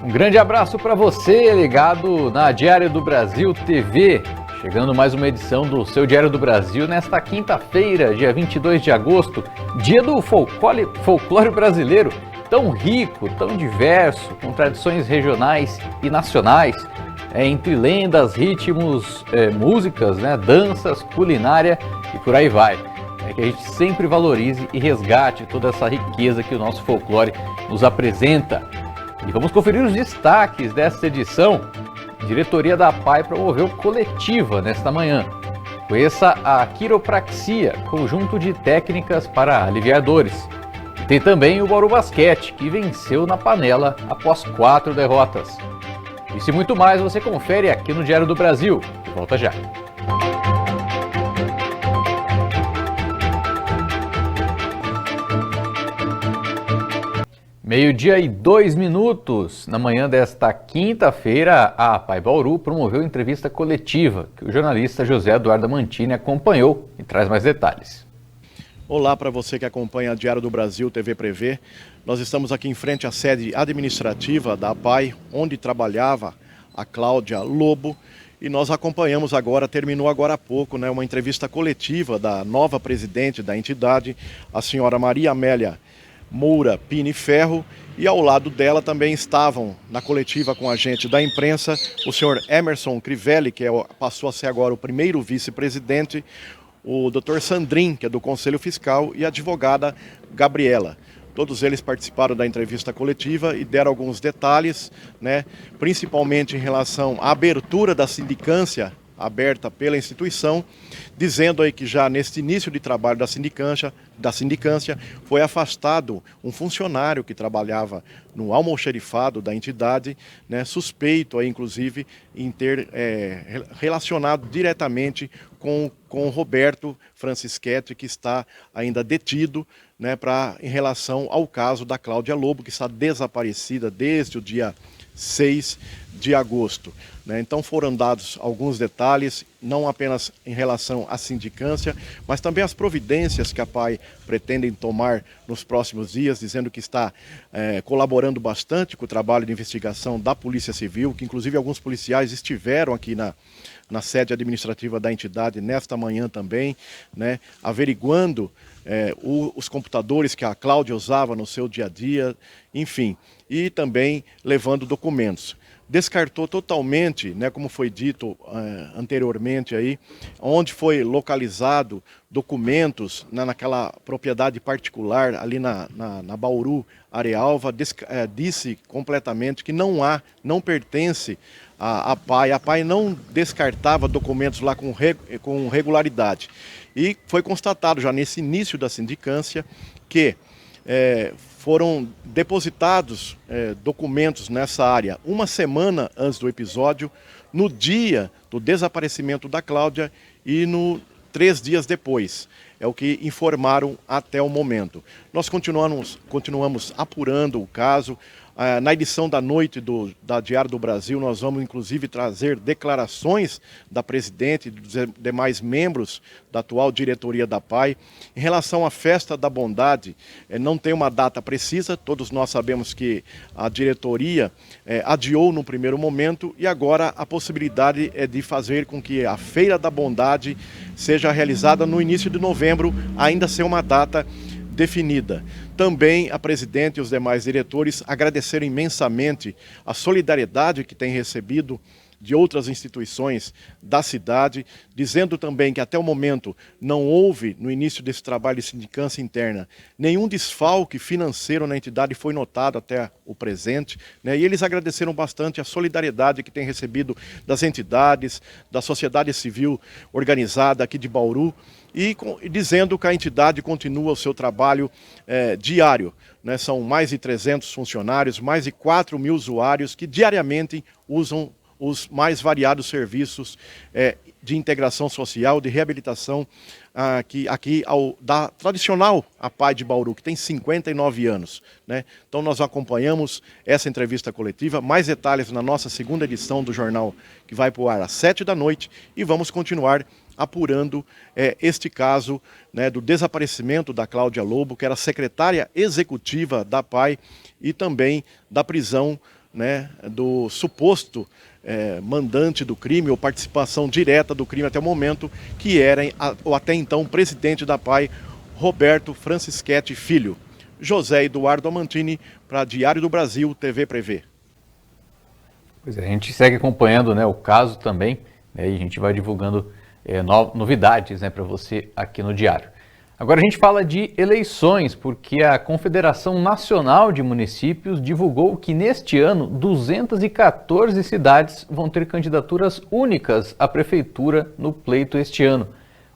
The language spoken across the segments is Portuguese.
Um grande abraço para você, ligado na Diário do Brasil TV. Chegando mais uma edição do seu Diário do Brasil nesta quinta-feira, dia 22 de agosto, dia do folclore brasileiro, tão rico, tão diverso, com tradições regionais e nacionais, entre lendas, ritmos, músicas, danças, culinária e por aí vai. É que a gente sempre valorize e resgate toda essa riqueza que o nosso folclore nos apresenta. E vamos conferir os destaques desta edição. A diretoria da APAI promoveu coletiva nesta manhã. Conheça a quiropraxia, conjunto de técnicas para aliviar dores. E tem também o Bauru Basquete, que venceu na panela após 4 derrotas. Isso e muito mais você confere aqui no Diário do Brasil. Volta já. Meio-dia e 2 minutos. Na manhã desta quinta-feira, a APAI Bauru promoveu entrevista coletiva que o jornalista José Eduardo Mantini acompanhou e traz mais detalhes. Olá para você que acompanha a Diário do Brasil TV Prevê. Nós estamos aqui em frente à sede administrativa da APAI, onde trabalhava a Cláudia Lobo, e nós acompanhamos agora, terminou agora há pouco, uma entrevista coletiva da nova presidente da entidade, a senhora Maria Amélia Moura Pini Ferro, e ao lado dela também estavam na coletiva com a gente da imprensa o senhor Emerson Crivelli, que passou a ser agora o primeiro vice-presidente, o Dr. Sandrin, que é do Conselho Fiscal, e a advogada Gabriela. Todos eles participaram da entrevista coletiva e deram alguns detalhes, principalmente em relação à abertura da sindicância aberta pela instituição, dizendo aí que já neste início de trabalho da sindicância foi afastado um funcionário que trabalhava no almoxerifado da entidade, suspeito aí, inclusive em ter relacionado diretamente com o Roberto Francischetti, que está ainda detido, em relação ao caso da Cláudia Lobo, que está desaparecida desde o dia 6 de agosto. Então foram dados alguns detalhes, não apenas em relação à sindicância, mas também as providências que a APAI pretende tomar nos próximos dias, dizendo que está colaborando bastante com o trabalho de investigação da Polícia Civil, que inclusive alguns policiais estiveram aqui na sede administrativa da entidade nesta manhã também, averiguando os computadores que a Cláudia usava no seu dia a dia, enfim, e também levando documentos. Descartou totalmente, como foi dito anteriormente aí, onde foi localizado documentos naquela propriedade particular ali na Bauru Arealva, disse completamente que não pertence à APAI. A APAI não descartava documentos lá com regularidade. E foi constatado já nesse início da sindicância que foram depositados documentos nessa área uma semana antes do episódio, no dia do desaparecimento da Cláudia e 3 dias depois. É o que informaram até o momento. Nós continuamos apurando o caso. Na edição da noite da Diário do Brasil, nós vamos inclusive trazer declarações da presidente e dos demais membros da atual diretoria da APAI. Em relação à Festa da Bondade, não tem uma data precisa, todos nós sabemos que a diretoria adiou no primeiro momento, e agora a possibilidade é de fazer com que a Feira da Bondade seja realizada no início de novembro, ainda sem uma data definida. Também a presidente e os demais diretores agradeceram imensamente a solidariedade que têm recebido de outras instituições da cidade, dizendo também que até o momento não houve, no início desse trabalho de sindicância interna, nenhum desfalque financeiro na entidade foi notado até o presente, e eles agradeceram bastante a solidariedade que têm recebido das entidades, da sociedade civil organizada aqui de Bauru, e dizendo que a entidade continua o seu trabalho diário. São mais de 300 funcionários, mais de 4.000 usuários que diariamente usam os mais variados serviços de integração social, de reabilitação da tradicional APAI de Bauru, que tem 59 anos. Então nós acompanhamos essa entrevista coletiva, mais detalhes na nossa segunda edição do jornal, que vai para o ar às 7 da noite, e vamos continuar apurando este caso do desaparecimento da Cláudia Lobo, que era secretária executiva da APAI, e também da prisão né, do suposto mandante do crime ou participação direta do crime até o momento, que era o até então presidente da PAI, Roberto Francischetti Filho. José Eduardo Amantini, para Diário do Brasil, TV Prevê. Pois é, a gente segue acompanhando, né, o caso também, né, e a gente vai divulgando novidades, né, para você aqui no Diário. Agora a gente fala de eleições, porque a Confederação Nacional de Municípios divulgou que neste ano 214 cidades vão ter candidaturas únicas à prefeitura no pleito este ano.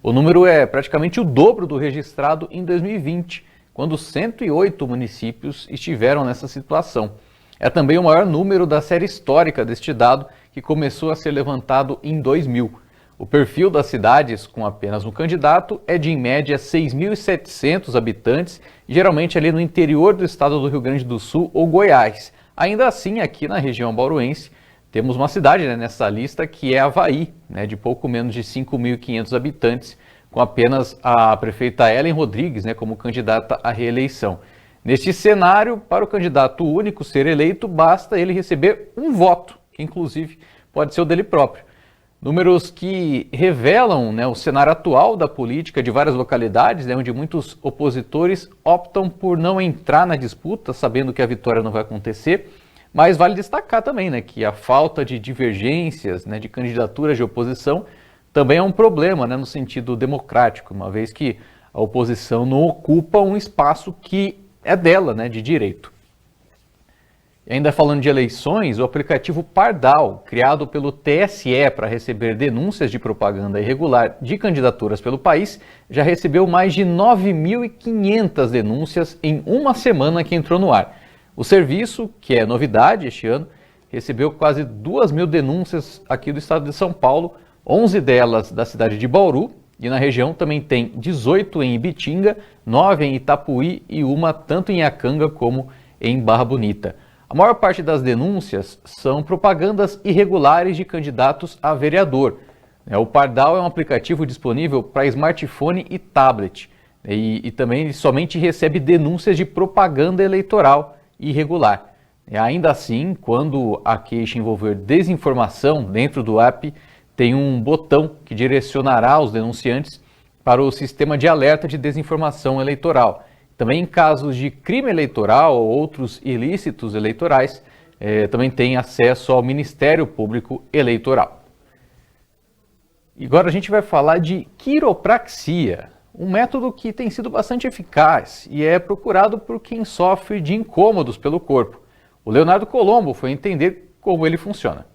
O número é praticamente o dobro do registrado em 2020, quando 108 municípios estiveram nessa situação. É também o maior número da série histórica deste dado, que começou a ser levantado em 2000. O perfil das cidades com apenas um candidato é de, em média, 6.700 habitantes, geralmente ali no interior do estado do Rio Grande do Sul ou Goiás. Ainda assim, aqui na região bauruense, temos uma cidade, né, nessa lista, que é Avaí, né, de pouco menos de 5.500 habitantes, com apenas a prefeita Ellen Rodrigues, né, como candidata à reeleição. Neste cenário, para o candidato único ser eleito, basta ele receber um voto, que inclusive pode ser o dele próprio. Números que revelam, né, o cenário atual da política de várias localidades, né, onde muitos opositores optam por não entrar na disputa, sabendo que a vitória não vai acontecer. Mas vale destacar também, né, que a falta de divergências, né, de candidaturas de oposição também é um problema, né, no sentido democrático, uma vez que a oposição não ocupa um espaço que é dela, né, de direito. E ainda falando de eleições, o aplicativo Pardal, criado pelo TSE para receber denúncias de propaganda irregular de candidaturas pelo país, já recebeu mais de 9.500 denúncias em uma semana que entrou no ar. O serviço, que é novidade este ano, recebeu quase 2.000 denúncias aqui do estado de São Paulo, 11 delas da cidade de Bauru, e na região também tem 18 em Ibitinga, 9 em Itapuí e uma tanto em Iacanga como em Barra Bonita. A maior parte das denúncias são propagandas irregulares de candidatos a vereador. O Pardal é um aplicativo disponível para smartphone e tablet. E também somente recebe denúncias de propaganda eleitoral irregular. Ainda assim, quando a queixa envolver desinformação dentro do app, tem um botão que direcionará os denunciantes para o sistema de alerta de desinformação eleitoral. Também em casos de crime eleitoral ou outros ilícitos eleitorais, também tem acesso ao Ministério Público Eleitoral. E agora a gente vai falar de quiropraxia, um método que tem sido bastante eficaz e é procurado por quem sofre de incômodos pelo corpo. O Leonardo Colombo foi entender como ele funciona.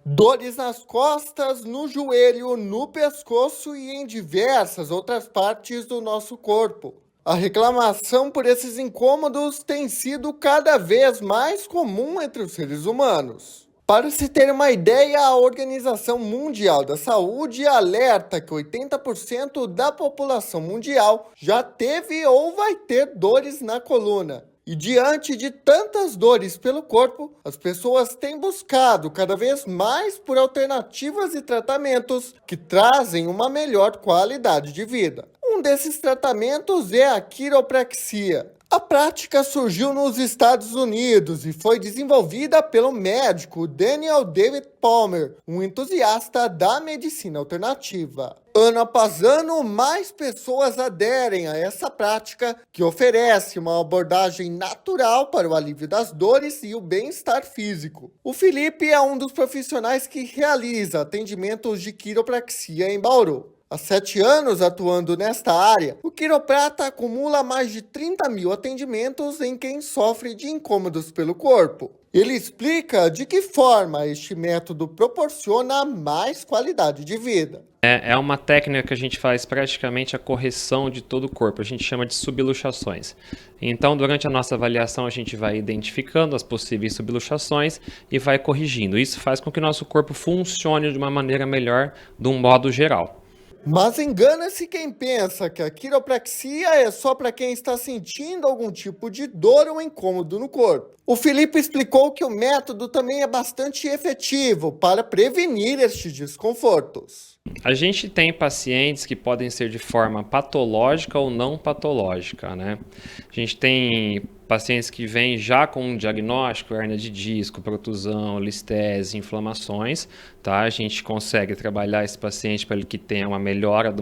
Dores nas costas, no joelho, no pescoço e em diversas outras partes do nosso corpo. A reclamação por esses incômodos tem sido cada vez mais comum entre os seres humanos. Para se ter uma ideia, a Organização Mundial da Saúde alerta que 80% da população mundial já teve ou vai ter dores na coluna. E diante de tantas dores pelo corpo, as pessoas têm buscado cada vez mais por alternativas e tratamentos que trazem uma melhor qualidade de vida. Um desses tratamentos é a quiropraxia. A prática surgiu nos Estados Unidos e foi desenvolvida pelo médico Daniel David Palmer, um entusiasta da medicina alternativa. Ano após ano, mais pessoas aderem a essa prática que oferece uma abordagem natural para o alívio das dores e o bem-estar físico. O Felipe é um dos profissionais que realiza atendimentos de quiropraxia em Bauru. Há 7 anos atuando nesta área, o quiroprata acumula mais de 30.000 atendimentos em quem sofre de incômodos pelo corpo. Ele explica de que forma este método proporciona mais qualidade de vida. É uma técnica que a gente faz praticamente a correção de todo o corpo, a gente chama de subluxações. Então, durante a nossa avaliação, a gente vai identificando as possíveis subluxações e vai corrigindo. Isso faz com que o nosso corpo funcione de uma maneira melhor, de um modo geral. Mas engana-se quem pensa que a quiropraxia é só para quem está sentindo algum tipo de dor ou incômodo no corpo. O Felipe explicou que o método também é bastante efetivo para prevenir estes desconfortos. A gente tem pacientes que podem ser de forma patológica ou não patológica, né? A gente tem pacientes que vêm já com um diagnóstico, hérnia de disco, protusão, listese, inflamações, tá? A gente consegue trabalhar esse paciente para ele que tenha uma melhora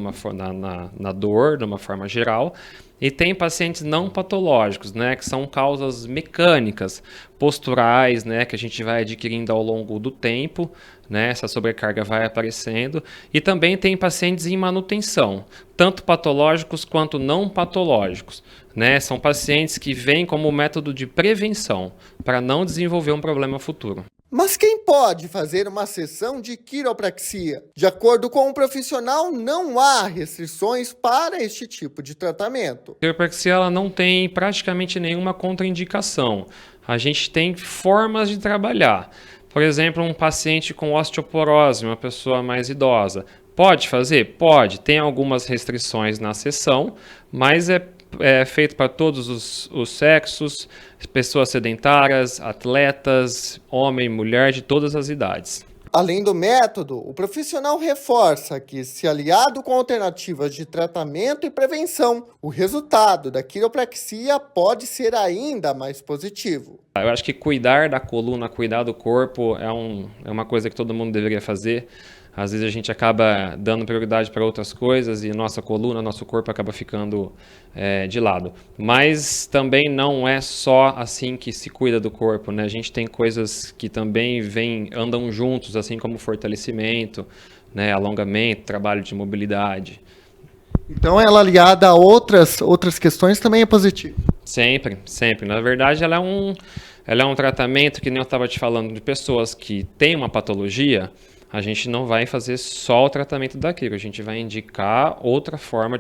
na dor, de uma forma geral. E tem pacientes não patológicos, né, que são causas mecânicas, posturais, né, que a gente vai adquirindo ao longo do tempo, né, essa sobrecarga vai aparecendo. E também tem pacientes em manutenção, tanto patológicos quanto não patológicos, né, são pacientes que vêm como método de prevenção, para não desenvolver um problema futuro. Mas quem pode fazer uma sessão de quiropraxia? De acordo com o profissional, não há restrições para este tipo de tratamento. A quiropraxia ela não tem praticamente nenhuma contraindicação. A gente tem formas de trabalhar. Por exemplo, um paciente com osteoporose, uma pessoa mais idosa. Pode fazer? Pode. Tem algumas restrições na sessão, mas é feito para todos os sexos, pessoas sedentárias, atletas, homem e mulher de todas as idades. Além do método, o profissional reforça que, se aliado com alternativas de tratamento e prevenção, o resultado da quiropraxia pode ser ainda mais positivo. Eu acho que cuidar da coluna, cuidar do corpo é uma coisa que todo mundo deveria fazer. Às vezes a gente acaba dando prioridade para outras coisas e nossa coluna, nosso corpo acaba ficando de lado. Mas também não é só assim que se cuida do corpo, né? A gente tem coisas que também andam juntos, assim como fortalecimento, né? Alongamento, trabalho de mobilidade. Então ela aliada a outras questões também é positiva? Sempre, sempre. Na verdade ela é um tratamento que nem eu estava te falando de pessoas que têm uma patologia. A gente não vai fazer só o tratamento daquilo, a gente vai indicar outra forma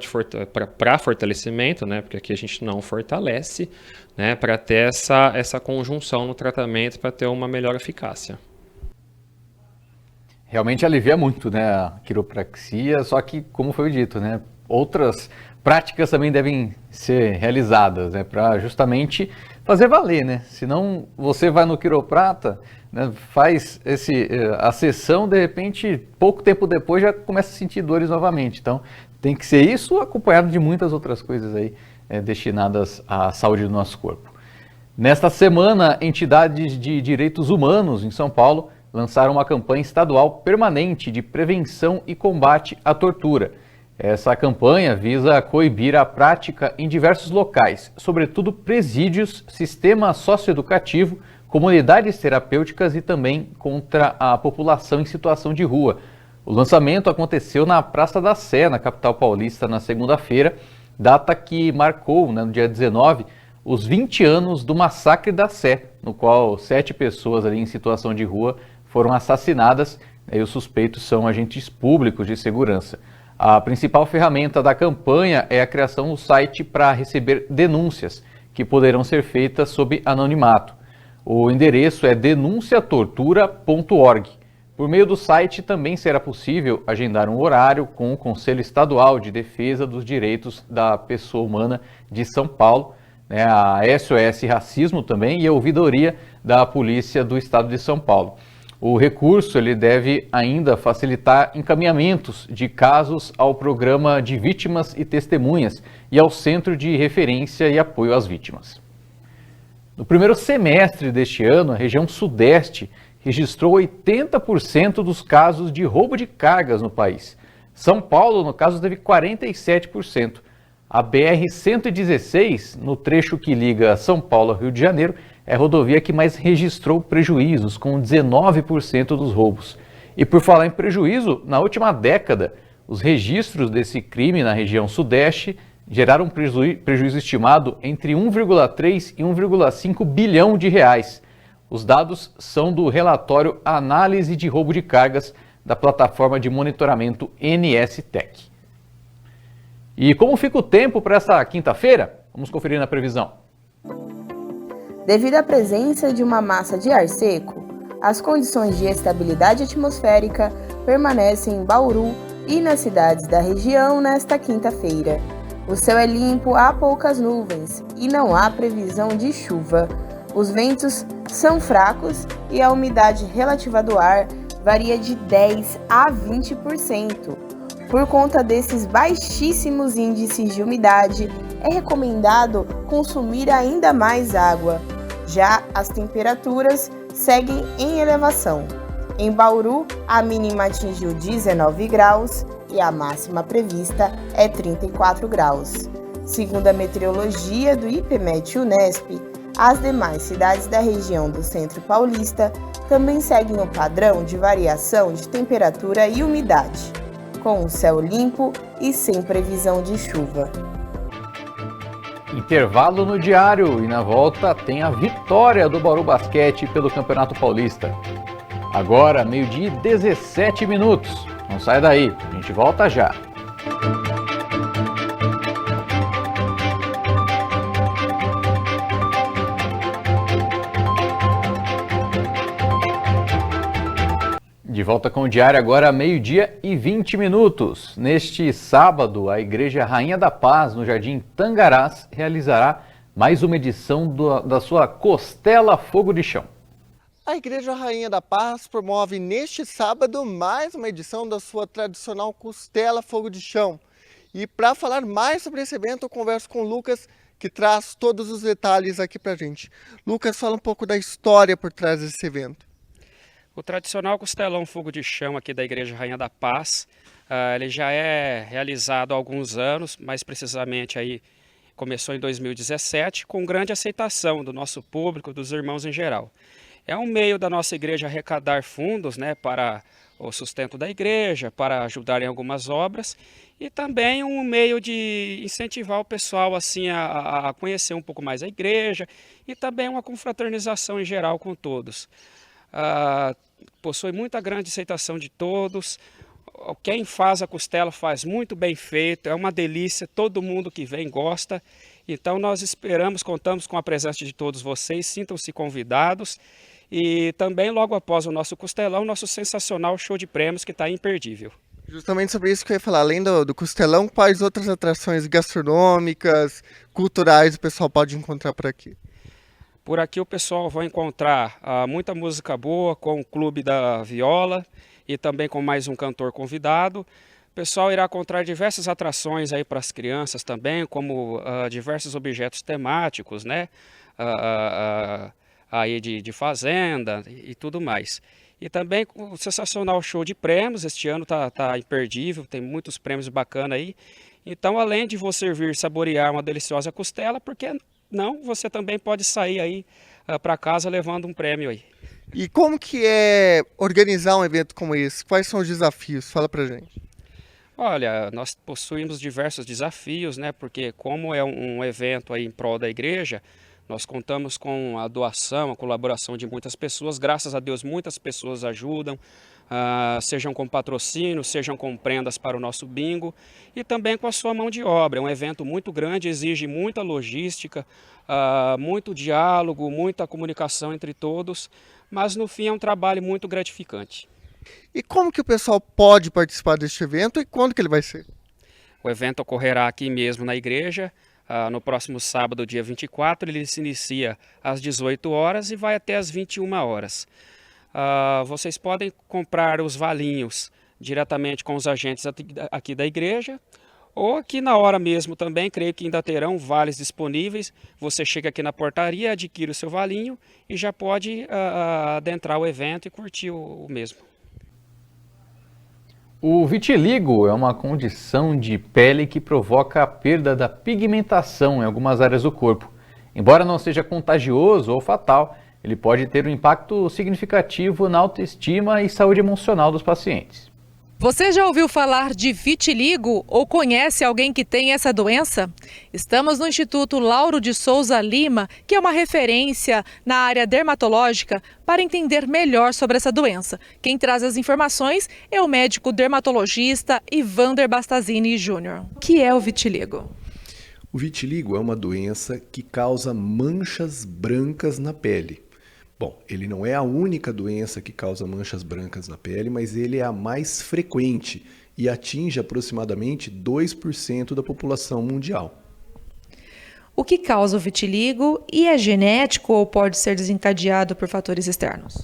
para fortalecimento, né? Porque aqui a gente não fortalece, né? Para ter essa conjunção no tratamento, para ter uma melhor eficácia. Realmente alivia muito, né, a quiropraxia, só que, como foi dito, né, outras práticas também devem ser realizadas, né, para justamente fazer valer, né? Senão você vai no quiroprata, né, faz a sessão, de repente, pouco tempo depois já começa a sentir dores novamente. Então, tem que ser isso acompanhado de muitas outras coisas aí destinadas à saúde do nosso corpo. Nesta semana, entidades de direitos humanos em São Paulo lançaram uma campanha estadual permanente de prevenção e combate à tortura. Essa campanha visa coibir a prática em diversos locais, sobretudo presídios, sistema socioeducativo, comunidades terapêuticas e também contra a população em situação de rua. O lançamento aconteceu na Praça da Sé, na capital paulista, na segunda-feira, data que marcou, né, no dia 19, os 20 anos do massacre da Sé, no qual 7 pessoas ali em situação de rua foram assassinadas e os suspeitos são agentes públicos de segurança. A principal ferramenta da campanha é a criação do site para receber denúncias, que poderão ser feitas sob anonimato. O endereço é denunciatortura.org. Por meio do site também será possível agendar um horário com o Conselho Estadual de Defesa dos Direitos da Pessoa Humana de São Paulo, né, a SOS Racismo também e a Ouvidoria da Polícia do Estado de São Paulo. O recurso ele deve ainda facilitar encaminhamentos de casos ao Programa de Vítimas e Testemunhas e ao Centro de Referência e Apoio às Vítimas. No primeiro semestre deste ano, a região Sudeste registrou 80% dos casos de roubo de cargas no país. São Paulo, no caso, teve 47%. A BR-116, no trecho que liga São Paulo ao Rio de Janeiro, é a rodovia que mais registrou prejuízos, com 19% dos roubos. E por falar em prejuízo, na última década, os registros desse crime na região Sudeste geraram um prejuízo estimado entre 1,3 e 1,5 bilhão de reais. Os dados são do relatório Análise de Roubo de Cargas da plataforma de monitoramento NSTEC. E como fica o tempo para essa quinta-feira? Vamos conferir na previsão. Devido à presença de uma massa de ar seco, as condições de estabilidade atmosférica permanecem em Bauru e nas cidades da região nesta quinta-feira. O céu é limpo, há poucas nuvens e não há previsão de chuva. Os ventos são fracos e a umidade relativa do ar varia de 10% a 20%. Por conta desses baixíssimos índices de umidade, é recomendado consumir ainda mais água. Já as temperaturas seguem em elevação. Em Bauru, a mínima atingiu 19 graus e a máxima prevista é 34 graus. Segundo a meteorologia do IPMET-UNESP, as demais cidades da região do Centro Paulista também seguem o padrão de variação de temperatura e umidade, com o céu limpo e sem previsão de chuva. Intervalo no diário e na volta tem a vitória do Bauru Basquete pelo Campeonato Paulista. Agora, 12h17. Não sai daí, a gente volta já. De volta com o diário agora, 12h20. Neste sábado, a Igreja Rainha da Paz, no Jardim Tangarás, realizará mais uma edição da sua Costela Fogo de Chão. A Igreja Rainha da Paz promove neste sábado mais uma edição da sua tradicional Costela Fogo de Chão. E para falar mais sobre esse evento, eu converso com o Lucas, que traz todos os detalhes aqui pra gente. Lucas, fala um pouco da história por trás desse evento. O tradicional Costelão Fogo de Chão aqui da Igreja Rainha da Paz, ele já é realizado há alguns anos, mais precisamente aí começou em 2017, com grande aceitação do nosso público, dos irmãos em geral. É um meio da nossa igreja arrecadar fundos, né, para o sustento da igreja, para ajudar em algumas obras, e também um meio de incentivar o pessoal assim, a conhecer um pouco mais a igreja, e também uma confraternização em geral com todos. Possui muita grande aceitação de todos. Quem faz a costela faz muito bem feito, é uma delícia, todo mundo que vem gosta. Então nós contamos com a presença de todos vocês, sintam-se convidados. E também logo após o nosso costelão, nosso sensacional show de prêmios que está imperdível. Justamente sobre isso que eu ia falar, além do costelão, quais outras atrações gastronômicas, culturais o pessoal pode encontrar por aqui? Por aqui o pessoal vai encontrar muita música boa com o Clube da Viola e também com mais um cantor convidado. O pessoal irá encontrar diversas atrações aí para as crianças também, como diversos objetos temáticos, né? Aí de fazenda e tudo mais. E também o sensacional show de prêmios, este ano tá imperdível, tem muitos prêmios bacanas aí. Então, além de você vir saborear uma deliciosa costela, por que não, você também pode sair aí para casa levando um prêmio aí. E como que é organizar um evento como esse? Quais são os desafios? Fala pra gente. Olha, nós possuímos diversos desafios, né? Porque como é um evento aí em prol da igreja, nós contamos com a doação, a colaboração de muitas pessoas. Graças a Deus, muitas pessoas ajudam, sejam com patrocínio, sejam com prendas para o nosso bingo e também com a sua mão de obra. É um evento muito grande, exige muita logística, muito diálogo, muita comunicação entre todos, mas no fim é um trabalho muito gratificante. E como que o pessoal pode participar deste evento e quando que ele vai ser? O evento ocorrerá aqui mesmo na igreja. No próximo sábado, dia 24, ele se inicia às 18 horas e vai até às 21 horas. Vocês podem comprar os valinhos diretamente com os agentes aqui da igreja, ou aqui na hora mesmo também, creio que ainda terão vales disponíveis. Você chega aqui na portaria, adquire o seu valinho e já pode adentrar o evento e curtir o mesmo. O vitiligo é uma condição de pele que provoca a perda da pigmentação em algumas áreas do corpo. Embora não seja contagioso ou fatal, ele pode ter um impacto significativo na autoestima e saúde emocional dos pacientes. Você já ouviu falar de vitiligo ou conhece alguém que tem essa doença? Estamos no Instituto Lauro de Souza Lima, que é uma referência na área dermatológica, para entender melhor sobre essa doença. Quem traz as informações é o médico dermatologista Ivander Bastazini Júnior. O que é o vitiligo? O vitiligo é uma doença que causa manchas brancas na pele. Bom, ele não é a única doença que causa manchas brancas na pele, mas ele é a mais frequente e atinge aproximadamente 2% da população mundial. O que causa o vitiligo e é genético ou pode ser desencadeado por fatores externos?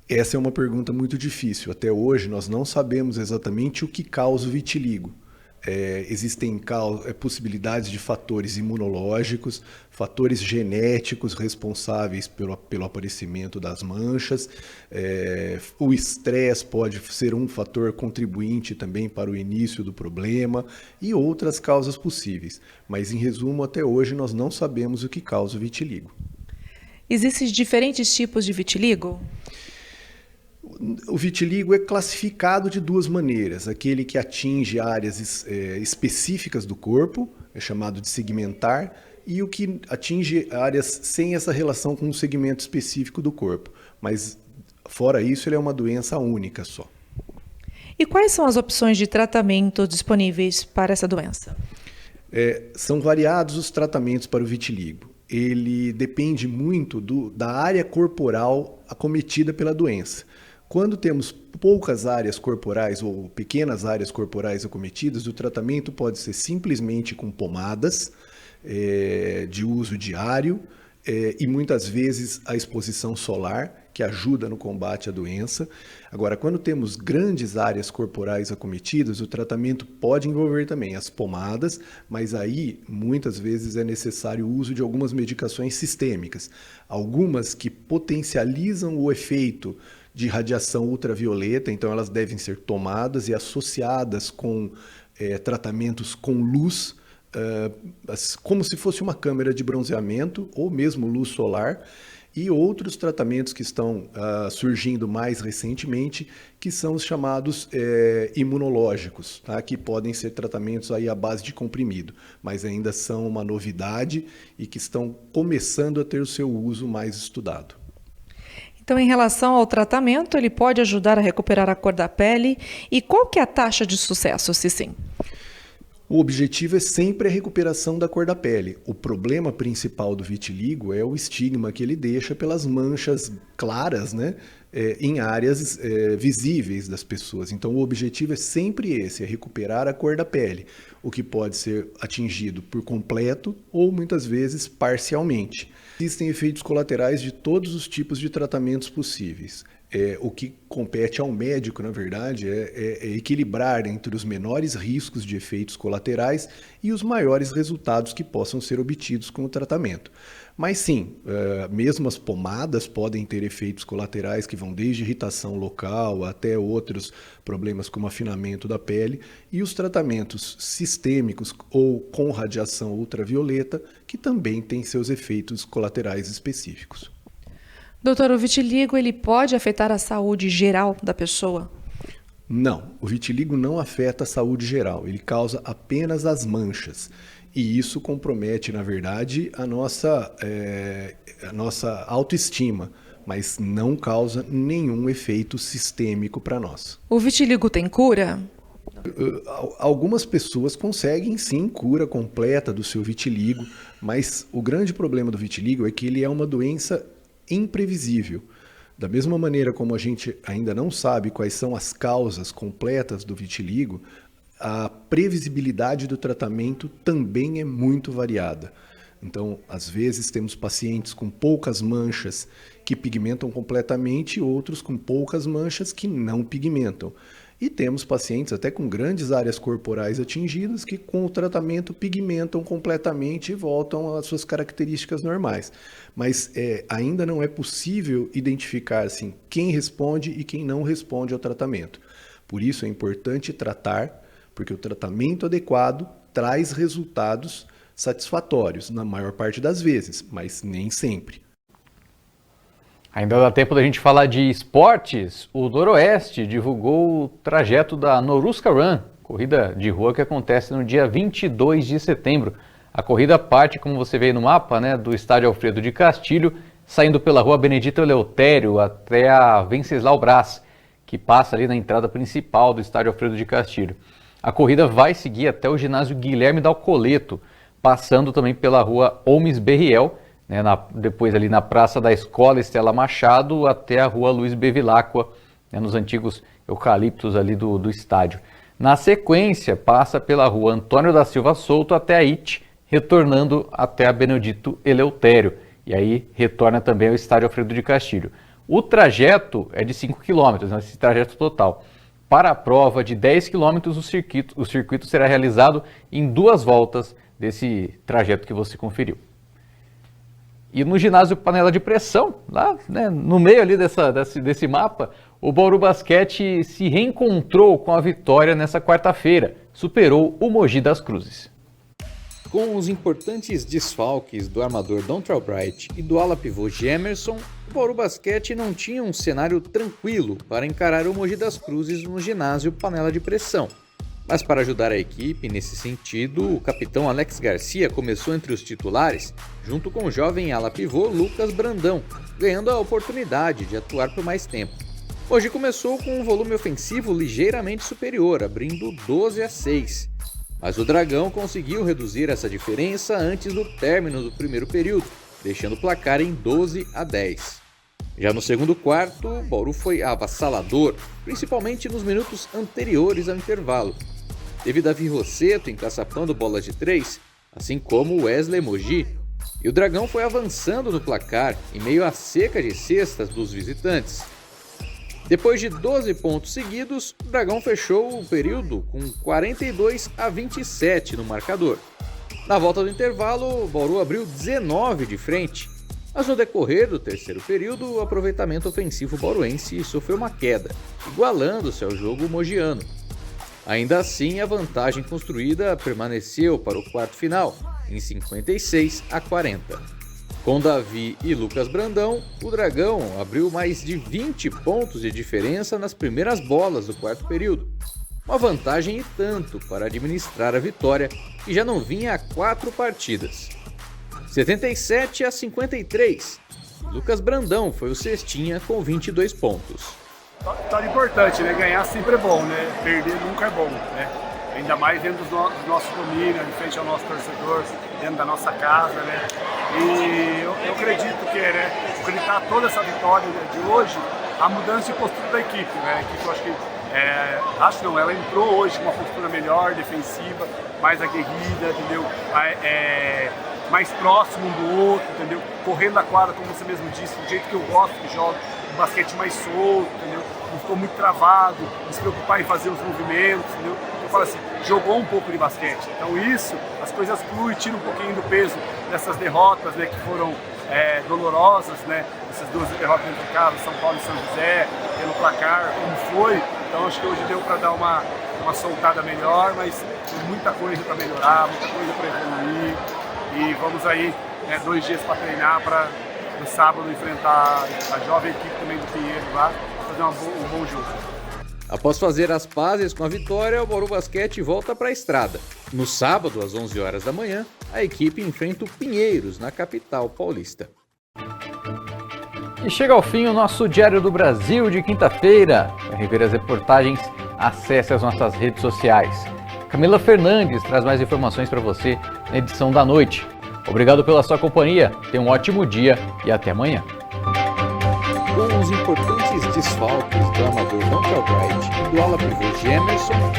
Essa é uma pergunta muito difícil. Até hoje nós não sabemos exatamente o que causa o vitiligo. Existem possibilidades de fatores imunológicos, fatores genéticos responsáveis pelo aparecimento das manchas. O estresse pode ser um fator contribuinte também para o início do problema e outras causas possíveis. Mas, em resumo, até hoje nós não sabemos o que causa o vitiligo. Existem diferentes tipos de vitiligo? O vitiligo é classificado de duas maneiras. Aquele que atinge áreas específicas do corpo, é chamado de segmentar, e o que atinge áreas sem essa relação com um segmento específico do corpo. Mas, fora isso, ele é uma doença única só. E quais são as opções de tratamento disponíveis para essa doença? São variados os tratamentos para o vitiligo. Ele depende muito da área corporal acometida pela doença. Quando temos poucas áreas corporais ou pequenas áreas corporais acometidas, o tratamento pode ser simplesmente com pomadas de uso diário e muitas vezes a exposição solar, que ajuda no combate à doença. Agora, quando temos grandes áreas corporais acometidas, o tratamento pode envolver também as pomadas, mas aí muitas vezes é necessário o uso de algumas medicações sistêmicas, algumas que potencializam o efeito de radiação ultravioleta, então elas devem ser tomadas e associadas com tratamentos com luz, como se fosse uma câmera de bronzeamento ou mesmo luz solar, e outros tratamentos que estão surgindo mais recentemente, que são os chamados imunológicos, tá? Que podem ser tratamentos aí à base de comprimido, mas ainda são uma novidade e que estão começando a ter o seu uso mais estudado. Então, em relação ao tratamento, ele pode ajudar a recuperar a cor da pele. E qual que é a taxa de sucesso, se sim? O objetivo é sempre a recuperação da cor da pele. O problema principal do vitiligo é o estigma que ele deixa pelas manchas claras, né, em áreas visíveis das pessoas. Então, o objetivo é sempre esse, é recuperar a cor da pele, o que pode ser atingido por completo ou, muitas vezes, parcialmente. Existem efeitos colaterais de todos os tipos de tratamentos possíveis. O que compete ao médico, na verdade, é equilibrar entre os menores riscos de efeitos colaterais e os maiores resultados que possam ser obtidos com o tratamento. Mas sim, mesmo as pomadas podem ter efeitos colaterais que vão desde irritação local até outros problemas como afinamento da pele, e os tratamentos sistêmicos ou com radiação ultravioleta, que também têm seus efeitos colaterais específicos. Doutor, o vitiligo ele pode afetar a saúde geral da pessoa? Não, o vitiligo não afeta a saúde geral, ele causa apenas as manchas. E isso compromete, na verdade, a nossa autoestima, mas não causa nenhum efeito sistêmico para nós. O vitiligo tem cura? Algumas pessoas conseguem sim cura completa do seu vitiligo, mas o grande problema do vitiligo é que ele é uma doença imprevisível. Da mesma maneira como a gente ainda não sabe quais são as causas completas do vitiligo, a previsibilidade do tratamento também é muito variada. Então, às vezes temos pacientes com poucas manchas que pigmentam completamente e outros com poucas manchas que não pigmentam. E temos pacientes até com grandes áreas corporais atingidas que com o tratamento pigmentam completamente e voltam às suas características normais. Mas ainda não é possível identificar assim, quem responde e quem não responde ao tratamento. Por isso é importante tratar, porque o tratamento adequado traz resultados satisfatórios na maior parte das vezes, mas nem sempre. Ainda dá tempo da gente falar de esportes. O Noroeste divulgou o trajeto da Noruska Run, corrida de rua que acontece no dia 22 de setembro. A corrida parte, como você vê no mapa, né, do estádio Alfredo de Castilho, saindo pela rua Benedito Eleutério até a Venceslau Braz, que passa ali na entrada principal do estádio Alfredo de Castilho. A corrida vai seguir até o ginásio Guilherme Dalcoleto, passando também pela rua Holmes Berriel, né, depois ali na Praça da Escola Estela Machado até a rua Luiz Bevilacqua, né, nos antigos eucaliptos ali do estádio. Na sequência, passa pela rua Antônio da Silva Souto até a IT, retornando até a Benedito Eleutério, e aí retorna também ao estádio Alfredo de Castilho. O trajeto é de 5 km, né, esse trajeto total. Para a prova de 10 km, o circuito será realizado em 2 voltas desse trajeto que você conferiu. E no ginásio Panela de Pressão, lá, né, no meio ali desse mapa, o Bauru Basquete se reencontrou com a vitória nessa quarta-feira, superou o Mogi das Cruzes. Com os importantes desfalques do armador Dontrell Bright e do ala pivô Gemerson, o Bauru Basquete não tinha um cenário tranquilo para encarar o Mogi das Cruzes no ginásio Panela de Pressão. Mas para ajudar a equipe nesse sentido, o capitão Alex Garcia começou entre os titulares, junto com o jovem ala pivô Lucas Brandão, ganhando a oportunidade de atuar por mais tempo. Mogi começou com um volume ofensivo ligeiramente superior, abrindo 12-6. Mas o Dragão conseguiu reduzir essa diferença antes do término do primeiro período, deixando o placar em 12-10. Já no segundo quarto, o Bauru foi avassalador, principalmente nos minutos anteriores ao intervalo. Teve Davi Rosseto encaçapando bolas de 3, assim como Wesley Mogi, e o Dragão foi avançando no placar em meio à seca de cestas dos visitantes. Depois de 12 pontos seguidos, o Dragão fechou o período com 42-27 no marcador. Na volta do intervalo, o Bauru abriu 19 de frente, mas no decorrer do terceiro período, o aproveitamento ofensivo bauruense sofreu uma queda, igualando-se ao jogo mogiano. Ainda assim, a vantagem construída permaneceu para o quarto final, em 56-40. Com Davi e Lucas Brandão, o Dragão abriu mais de 20 pontos de diferença nas primeiras bolas do quarto período. Uma vantagem e tanto para administrar a vitória, que já não vinha há 4 partidas. 77-53. Lucas Brandão foi o cestinha com 22 pontos. Vitória importante, né? Ganhar sempre é bom, né? Perder nunca é bom, né? Ainda mais dentro do nosso domínio, em frente ao nosso torcedor, dentro da nossa casa, né? E eu acredito que, né, acreditar toda essa vitória de hoje, a mudança de postura da equipe, né? A equipe, eu acho que, ela entrou hoje com uma postura melhor, defensiva, mais aguerrida, entendeu? Mais próximo um do outro, entendeu? Correndo a quadra, como você mesmo disse, do jeito que eu gosto que joga, um basquete mais solto, entendeu? Não ficou muito travado, não se preocupar em fazer os movimentos, entendeu? Eu falo assim, jogou um pouco de basquete. Então isso, as coisas fluem, tira um pouquinho do peso dessas derrotas, né, que foram dolorosas, né? Essas 2 derrotas entre casa, São Paulo e São José, pelo placar, como foi. Então acho que hoje deu para dar uma soltada melhor, mas tem muita coisa para melhorar, muita coisa para evoluir. E vamos aí, 2 dias para treinar para no sábado enfrentar a jovem equipe também do Pinheiro lá, fazer um bom jogo. Após fazer as pazes com a vitória, o Bauru Basquete volta para a estrada. No sábado, às 11 horas da manhã, a equipe enfrenta o Pinheiros, na capital paulista. E chega ao fim o nosso Diário do Brasil de quinta-feira. Para rever as reportagens, acesse as nossas redes sociais. Camila Fernandes traz mais informações para você na edição da noite. Obrigado pela sua companhia, tenha um ótimo dia e até amanhã. Com os importantes desfalques do armador Dontrell Bright e do ala pivô Gemerson,